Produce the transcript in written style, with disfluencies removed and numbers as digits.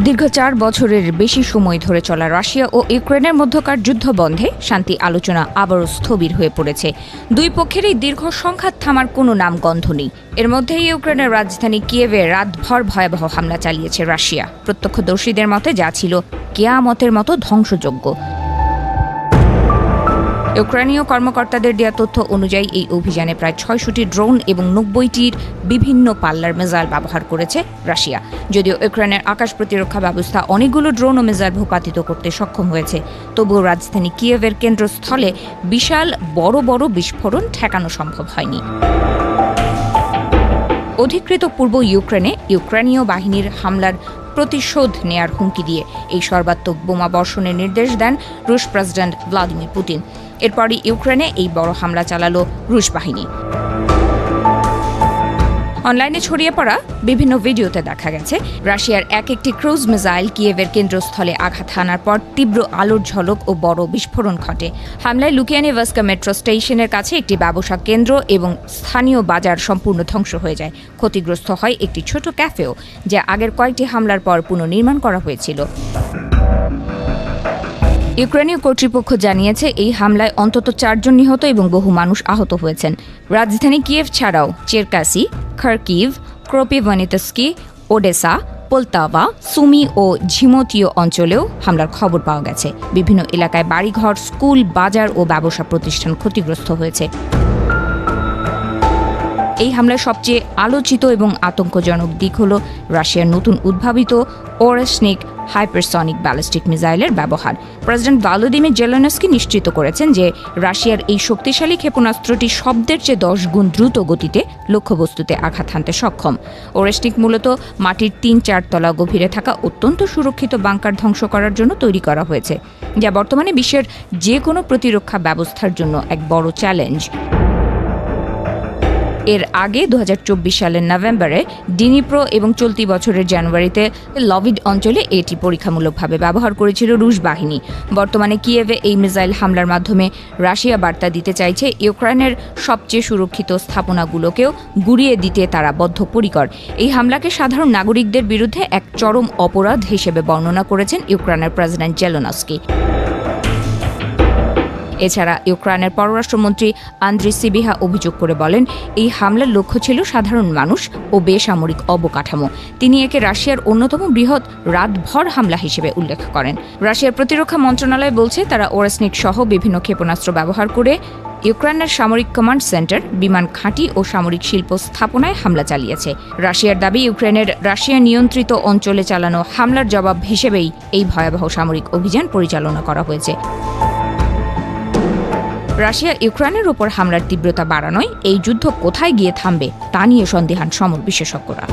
দীর্ঘ 4 বছরের বেশি সময় ধরে চলা রাশিয়া ও ইউক্রেনের মধ্যকার যুদ্ধ বন্ধে শান্তি আলোচনা আবারও স্থবির হয়ে পড়েছে। দুই পক্ষেরই দীর্ঘ সংঘাত থামার কোনো নামগন্ধ নেই। এর মধ্যেই ইউক্রেনের রাজধানী কিয়েভে রাতভর ভয়াবহ হামলা চালিয়েছে রাশিয়া। প্রত্যক্ষদর্শীদের মতে যা ছিল কেয়ামতের মতো ধ্বংসযজ্ঞ। ইউক্রেনীয় কর্মকর্তাদের দেওয়া তথ্য অনুযায়ী এই অভিযানে প্রায় 600টি ড্রোন এবং 90টির বিভিন্ন পাল্লার মিসাইল ব্যবহার করেছে রাশিয়া। যদিও ইউক্রেনের আকাশ প্রতিরক্ষা ব্যবস্থা অনেকগুলো ড্রোন ও মিসাইল ভূপাতিত করতে সক্ষম হয়েছে, তবুও রাজধানী কিয়েভের কেন্দ্রস্থলে বিশাল বড় বড় বিস্ফোরণ ঠেকানো সম্ভব হয়নি। অধিকৃত পূর্ব ইউক্রেনে ইউক্রেনীয় বাহিনীর হামলার প্রতিশোধ নেয়ার হুমকি দিয়ে এই সর্বাত্মক বোমা বর্ষণের নির্দেশ দেন রুশ প্রেসিডেন্ট ভ্লাদিমির পুতিন। এরপরই ইউক্রেনে এই বড় হামলা চালালো রুশ বাহিনী। অনলাইনে ছড়িয়ে পড়া বিভিন্ন ভিডিওতে দেখা গেছে রাশিয়ার একটি ক্রুজ মিসাইল কিয়েভের কেন্দ্রস্থলে আঘাত হানার পর তীব্র আলোর ঝলক ও বড় বিস্ফোরণ ঘটে। হামলায় লুকিয়ানিভস্কা মেট্রো স্টেশনের কাছে একটি ব্যবসা কেন্দ্র এবং স্থানীয় বাজার সম্পূর্ণ ধ্বংস হয়ে যায়। ক্ষতিগ্রস্ত হয় একটি ছোট ক্যাফেও, যা আগের কয়েকটি হামলার পর পুনর্নির্মাণ করা হয়েছিল। ইউক্রেনীয় কর্তৃপক্ষ জানিয়েছে এই হামলায় অন্তত 4 জন নিহত এবং বহু মানুষ আহত হয়েছেন। রাজধানী কিয়েভ ছাড়াও Cherkasy, Kharkiv, Kropyvnytskyi, Odesa, Poltava, Sumy ও ঝিমোতীয় অঞ্চলেও হামলার খবর পাওয়া গেছে। বিভিন্ন এলাকায় বাড়িঘর, স্কুল, বাজার ও ব্যবসা প্রতিষ্ঠান ক্ষতিগ্রস্ত হয়েছে। এই হামলার সবচেয়ে আলোচিত এবং আতঙ্কজনক দিক হল রাশিয়ার নতুন উদ্ভাবিত ওরেসনিক হাইপারসনিক ব্যালিস্টিক মিসাইলের ব্যবহার। প্রেসিডেন্ট ভলোদিমির জেলেনস্কি নিশ্চিত করেছেন যে রাশিয়ার এই শক্তিশালী ক্ষেপণাস্ত্রটি শব্দের চেয়ে 10 গুণ দ্রুত গতিতে লক্ষ্যবস্তুতে আঘাত হানতে সক্ষম। ওরেসনিক মূলত মাটির 3-4 তলা গভীরে থাকা অত্যন্ত সুরক্ষিত বাংকার ধ্বংস করার জন্য তৈরি করা হয়েছে, যা বর্তমানে বিশ্বের যে কোনো প্রতিরক্ষা ব্যবস্থার জন্য এক বড় চ্যালেঞ্জ। এর আগে 2024 সালের নভেম্বরে ডিনিপ্রো এবং চলতি বছরের জানুয়ারিতে লভিড অঞ্চলে এটি পরীক্ষামূলকভাবে ব্যবহার করেছিল রুশ বাহিনী। বর্তমানে কিয়েভে এই মিসাইল হামলার মাধ্যমে রাশিয়া বার্তা দিতে চাইছে ইউক্রেনের সবচেয়ে সুরক্ষিত স্থাপনাগুলোকেও গুঁড়িয়ে দিতে তারা বদ্ধপরিকর। এই হামলাকে সাধারণ নাগরিকদের বিরুদ্ধে এক চরম অপরাধ হিসেবে বর্ণনা করেছেন ইউক্রেনের প্রেসিডেন্ট জেলেনস্কি। এছাড়া ইউক্রেনের পররাষ্ট্রমন্ত্রী আন্দ্রি সিবিহা অভিযোগ করে বলেন, এই হামলার লক্ষ্য ছিল সাধারণ মানুষ ও বেসামরিক অবকাঠামো। তিনি একে রাশিয়ার অন্যতম বৃহৎ রাতভর হামলা হিসেবে উল্লেখ করেন। রাশিয়ার প্রতিরক্ষা মন্ত্রণালয় বলছে তারা ওরেসনিক সহ বিভিন্ন ক্ষেপণাস্ত্র ব্যবহার করে ইউক্রেনের সামরিক কমান্ড সেন্টার, বিমান ঘাঁটি ও সামরিক শিল্প স্থাপনায় হামলা চালিয়েছে। রাশিয়ার দাবি, ইউক্রেনের রাশিয়া নিয়ন্ত্রিত অঞ্চলে চালানো হামলার জবাব হিসেবেই এই ভয়াবহ সামরিক অভিযান পরিচালনা করা হয়েছে। রাশিয়া ইউক্রেনের ওপর হামলার তীব্রতা বাড়ানোয় এই যুদ্ধ কোথায় গিয়ে থামবে তা নিয়ে সন্দিহান সমর বিশেষজ্ঞরা।